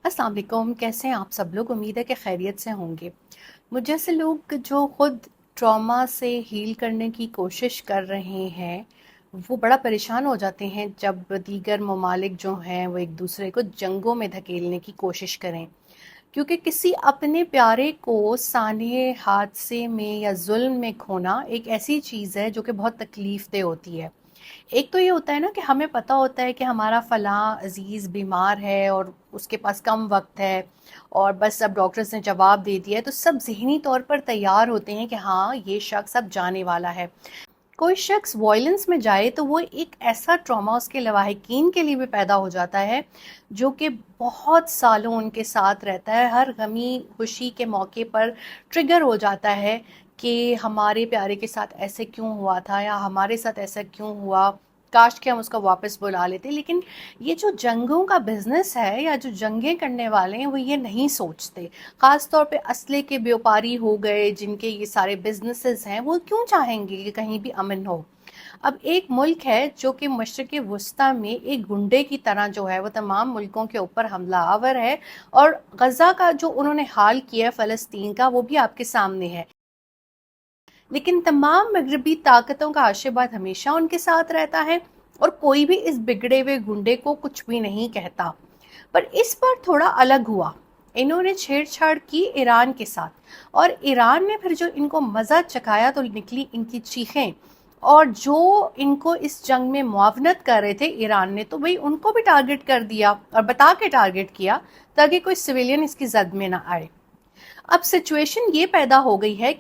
अस्सलाम वालेकुम। कैसे हैं आप सब लोग? उम्मीद है कि खैरियत से होंगे। मुझ जैसे लोग जो खुद ट्रॉमा से हील करने की कोशिश कर रहे हैं, वो बड़ा परेशान हो जाते हैं जब दीगर ममालिक जो हैं वो एक दूसरे को जंगों में धकेलने की कोशिश करें, क्योंकि किसी अपने प्यारे को सानए हादसे में या जुल्म में खोना एक ऐसी चीज़ है जो कि बहुत तकलीफ़ दह होती है। एक तो ये होता है ना कि हमें पता होता है कि हमारा फ़लाँ अज़ीज़ बीमार है और उसके पास कम वक्त है, और बस अब डॉक्टर्स ने जवाब दे दिया है, तो सब ज़हनी तौर पर तैयार होते हैं कि हाँ, ये शख्स अब जाने वाला है। कोई शख्स वॉयलेंस में जाए तो वो एक ऐसा ट्रॉमा उसके लवाहिकीन के लिए भी पैदा हो जाता है जो कि बहुत सालों उनके साथ रहता है। हर गमी खुशी के मौके पर ट्रिगर हो जाता है कि हमारे प्यारे के साथ ऐसे क्यों हुआ था, या हमारे साथ ऐसा क्यों हुआ, काश कि हम उसका वापस बुला लेते। लेकिन ये जो जंगों का बिजनेस है या जो जंगें करने वाले हैं वो ये नहीं सोचते। ख़ास तौर पे असले के व्यापारी हो गए जिनके ये सारे बिजनेसेस हैं, वो क्यों चाहेंगे कि कहीं भी अमन हो। अब एक मुल्क है जो कि मशरक़ वस्ता में एक गुंडे की तरह जो है वो तमाम मुल्कों के ऊपर हमलावर है, और गज़ा का जो उन्होंने हाल किया है फ़लस्तीन का, वो भी आपके सामने है। लेकिन तमाम मगरबी ताकतों का आशीर्वाद हमेशा उनके साथ रहता है, और कोई भी इस बिगड़े हुए गुंडे को कुछ भी नहीं कहता। पर इस बार थोड़ा अलग हुआ। इन्होंने छेड़छाड़ की ईरान के साथ, और ईरान ने फिर जो इनको मज़ा चखाया तो निकली इनकी चीखें। और जो इनको इस जंग में मुआवनत कर रहे थे ईरान ने, तो भाई उनको भी टारगेट कर दिया, और बता के टारगेट किया ताकि कोई सिविलियन इसकी जद में ना आए। अब सिचुएशन ये पैदा हो गई है।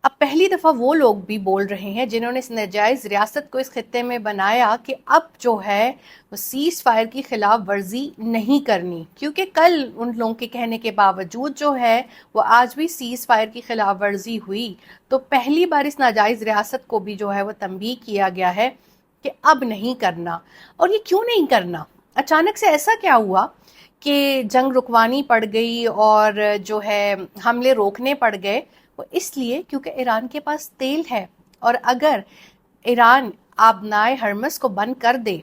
अब पहली दफ़ा वो लोग भी बोल रहे हैं जिन्होंने इस नाजायज़ रियासत को इस खत्े में बनाया कि अब जो है वो सीज़ फायर की खिलाफ वर्जी नहीं करनी, क्योंकि कल उन लोगों के कहने के बावजूद जो है वो आज भी सीज़ फायर की खिलाफ वर्जी हुई। तो पहली बार इस नाजायज़ रियासत को भी जो है वो तंबीह किया गया है कि अब नहीं करना। और ये क्यों नहीं करना? अचानक से ऐसा क्या हुआ कि जंग रुकवानी पड़ गई और जो है हमले रोकने पड़ गए? वो इसलिए क्योंकि ईरान के पास तेल है, और अगर ईरान आबनाए हरमस को बंद कर दे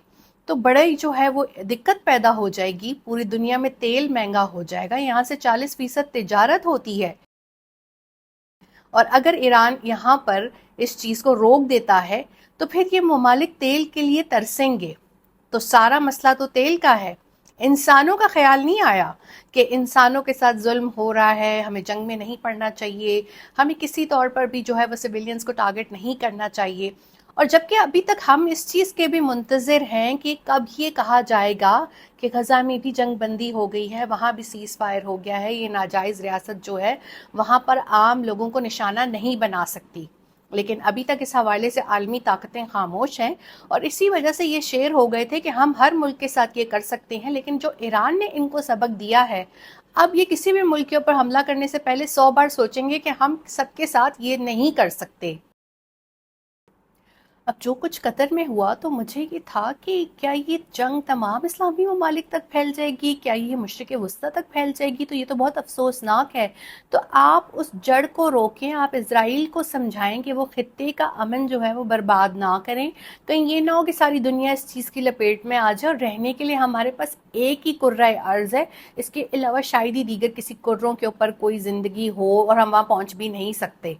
तो बड़े जो है वो दिक्कत पैदा हो जाएगी। पूरी दुनिया में तेल महंगा हो जाएगा। यहाँ से 40% तिजारत होती है, और अगर ईरान यहाँ पर इस चीज़ को रोक देता है तो फिर ये ममालिक तेल के लिए तरसेंगे। तो सारा मसला तो तेल का है। इंसानों का ख्याल नहीं आया कि इंसानों के साथ जुल्म हो रहा है, हमें जंग में नहीं पड़ना चाहिए, हमें किसी तौर पर भी जो है वो सिविलियंस को टारगेट नहीं करना चाहिए। और जबकि अभी तक हम इस चीज़ के भी मुंतज़िर हैं कि कब ये कहा जाएगा कि गज़ा में भी जंग बंदी हो गई है, वहाँ भी सीज़ फायर हो गया है, ये नाजायज़ रियासत जो है वहाँ पर आम लोगों को निशाना नहीं बना सकती। लेकिन अभी तक इस हवाले से आलमी ताकतें खामोश हैं, और इसी वजह से ये शेर हो गए थे कि हम हर मुल्क के साथ ये कर सकते हैं। लेकिन जो ईरान ने इनको सबक दिया है, अब ये किसी भी मुल्क के ऊपर हमला करने से पहले 100 बार सोचेंगे कि हम सबके साथ ये नहीं कर सकते। अब जो कुछ कतर में हुआ तो मुझे ये था कि क्या ये जंग तमाम इस्लामी ममालिक तक फैल जाएगी, क्या ये मशरिक़ वस्ता तक फैल जाएगी? तो ये तो बहुत अफसोसनाक है। तो आप उस जड़ को रोकें, आप इज़राइल को समझाएं कि वो खित्ते का अमन जो है वो बर्बाद ना करें। कहीं ये ना हो कि सारी दुनिया इस चीज़ की लपेट में आ जाए और रहने के लिए हमारे पास एक ही कुर्राए अर्ज़ है, इसके अलावा शायद ही दीगर किसी कुर्रों के ऊपर कोई ज़िंदगी हो और हम वहाँ पहुँच भी नहीं सकते।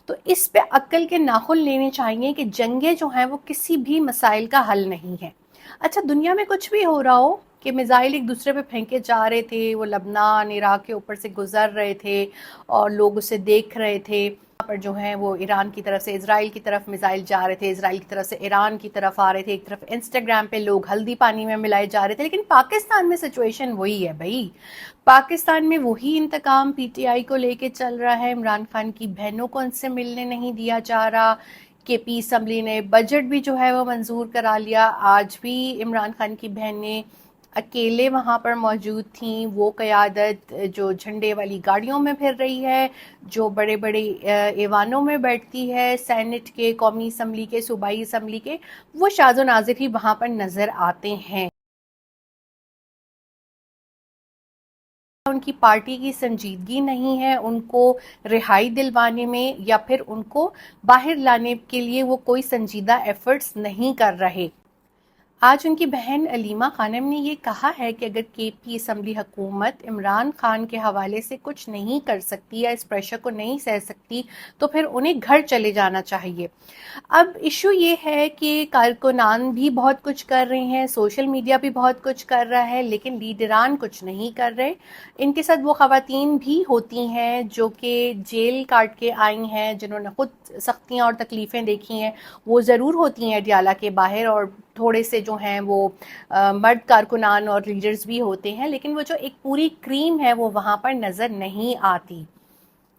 तो इस पे अक्ल के नाखुन लेने चाहिए कि जंगें जो हैं वो किसी भी मसाइल का हल नहीं है। अच्छा, दुनिया में कुछ भी हो रहा हो कि मिसाइल एक दूसरे पे फेंके जा रहे थे, वो लबनान इराक के ऊपर से गुजर रहे थे और लोग उसे देख रहे थे। यहाँ पर जो है वो ईरान की तरफ से इजराइल की तरफ मिसाइल जा रहे थे, इजराइल की तरफ से ईरान की तरफ आ रहे थे। एक तरफ इंस्टाग्राम पे लोग हल्दी पानी में मिलाए जा रहे थे। लेकिन पाकिस्तान में सिचुएशन वही है भाई। पाकिस्तान में वही इंतकाम पीटीआई को लेके चल रहा है। इमरान खान की बहनों को उनसे मिलने नहीं दिया जा रहा। के पी असम्बली ने बजट भी जो है वो मंजूर करा लिया। आज भी इमरान खान की बहनें अकेले वहाँ पर मौजूद थीं। वो क़यादत जो झंडे वाली गाड़ियों में फिर रही है, जो बड़े बड़े ऐवानों में बैठती है, सेनेट के, कौमी असम्बली के, सूबाई असम्बली के, वो शाज़ो नाज़िर ही वहाँ पर नज़र आते हैं। उनकी पार्टी की संजीदगी नहीं है उनको रिहाई दिलवाने में, या फिर उनको बाहर लाने के लिए वो कोई संजीदा एफर्ट्स नहीं कर रहे। آج ان کی بہن علیمہ خانم نے یہ کہا ہے کہ اگر کے پی اسمبلی حکومت عمران خان کے حوالے سے کچھ نہیں کر سکتی یا اس پریشر کو نہیں سہ سکتی تو پھر انہیں گھر چلے جانا چاہیے۔ اب ایشو یہ ہے کہ کارکنان بھی بہت کچھ کر رہے ہیں، سوشل میڈیا بھی بہت کچھ کر رہا ہے، لیکن لیڈران کچھ نہیں کر رہے۔ ان کے ساتھ وہ خواتین بھی ہوتی ہیں جو کہ جیل کاٹ کے آئی ہیں، جنہوں نے خود سختیاں اور تکلیفیں دیکھی ہیں، وہ ضرور ہوتی ہیں اڈیالہ کے باہر، اور تھوڑے سے جو ہیں وہ مرد کارکنان اور لیڈرز بھی ہوتے ہیں، لیکن وہ جو ایک پوری کریم ہے وہ وہاں پر نظر نہیں آتی۔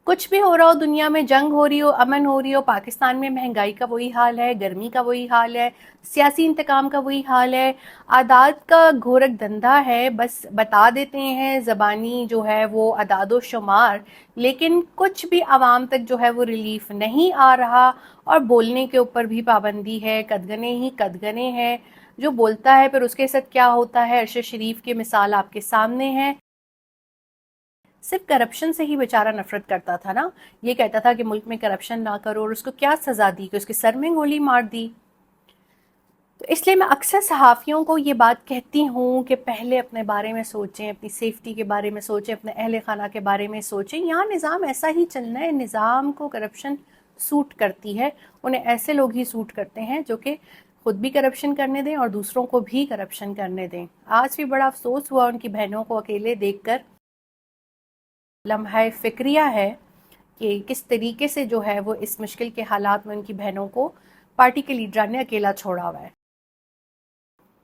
کچھ بھی ہو رہا ہو دنیا میں، جنگ ہو رہی ہو، امن ہو رہی ہو، پاکستان میں مہنگائی کا وہی حال ہے، گرمی کا وہی حال ہے، سیاسی انتقام کا وہی حال ہے، اعداد کا گھورک دھندا ہے، بس بتا دیتے ہیں زبانی جو ہے وہ اعداد و شمار، لیکن کچھ بھی عوام تک جو ہے وہ ریلیف نہیں آ رہا، اور بولنے کے اوپر بھی پابندی ہے، قدغنے ہی قدغنے ہیں، جو بولتا ہے پھر اس کے ساتھ کیا ہوتا ہے۔ ارشد شریف کی مثال آپ کے سامنے ہے، صرف کرپشن سے ہی بیچارہ نفرت کرتا تھا نا، یہ کہتا تھا کہ ملک میں کرپشن نہ کرو، اور اس کو کیا سزا دی کہ اس کے سر میں گولی مار دی۔ تو اس لیے میں اکثر صحافیوں کو یہ بات کہتی ہوں کہ پہلے اپنے بارے میں سوچیں، اپنی سیفٹی کے بارے میں سوچیں، اپنے اہل خانہ کے بارے میں سوچیں۔ یہاں نظام ایسا ہی چلنا ہے، نظام کو کرپشن سوٹ کرتی ہے، انہیں ایسے لوگ ہی سوٹ کرتے ہیں جو کہ خود بھی کرپشن کرنے دیں اور دوسروں کو بھی کرپشن کرنے دیں۔ آج بھی بڑا افسوس ہوا ان کی بہنوں کو اکیلے دیکھ کر، لمحہ فکریہ ہے کہ کس طریقے سے جو ہے وہ اس مشکل کے حالات میں ان کی بہنوں کو پارٹی کے لیڈران نے اکیلا چھوڑا ہوا ہے۔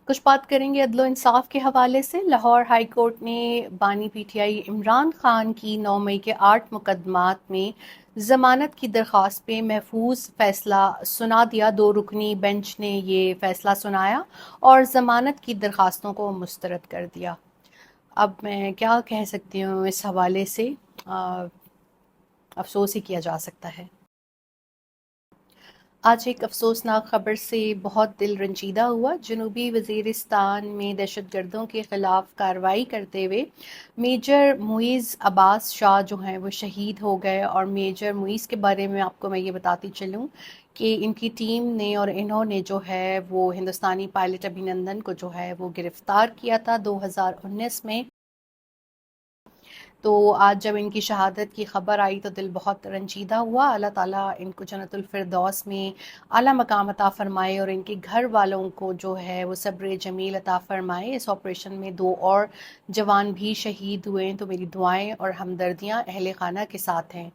کچھ بات کریں گے عدل و انصاف کے حوالے سے۔ لاہور ہائی کورٹ نے بانی P T I Imran Khan کی 9 مئی کے 8 مقدمات میں ضمانت کی درخواست پہ محفوظ فیصلہ سنا دیا۔ 2 رکنی بینچ نے یہ فیصلہ سنایا اور ضمانت کی درخواستوں کو مسترد کر دیا۔ اب میں کیا کہہ سکتی ہوں اس حوالے سے، افسوس ہی کیا جا سکتا ہے۔ آج ایک افسوسناک خبر سے بہت دل رنجیدہ ہوا۔ جنوبی وزیرستان میں دہشت گردوں کے خلاف کارروائی کرتے ہوئے میجر معیز عباس شاہ جو ہیں وہ شہید ہو گئے، اور میجر معیز کے بارے میں آپ کو میں یہ بتاتی چلوں کہ ان کی ٹیم نے اور انہوں نے جو ہے وہ ہندوستانی پائلٹ ابھینندن کو جو ہے وہ گرفتار کیا تھا 2019 میں۔ تو آج جب ان کی شہادت کی خبر آئی تو دل بہت رنجیدہ ہوا۔ اللہ تعالیٰ ان کو جنت الفردوس میں اعلیٰ مقام عطا فرمائے، اور ان کے گھر والوں کو جو ہے وہ صبر جمیل عطا فرمائے۔ اس آپریشن میں 2 اور جوان بھی شہید ہوئے ہیں، تو میری دعائیں اور ہمدردیاں اہل خانہ کے ساتھ ہیں۔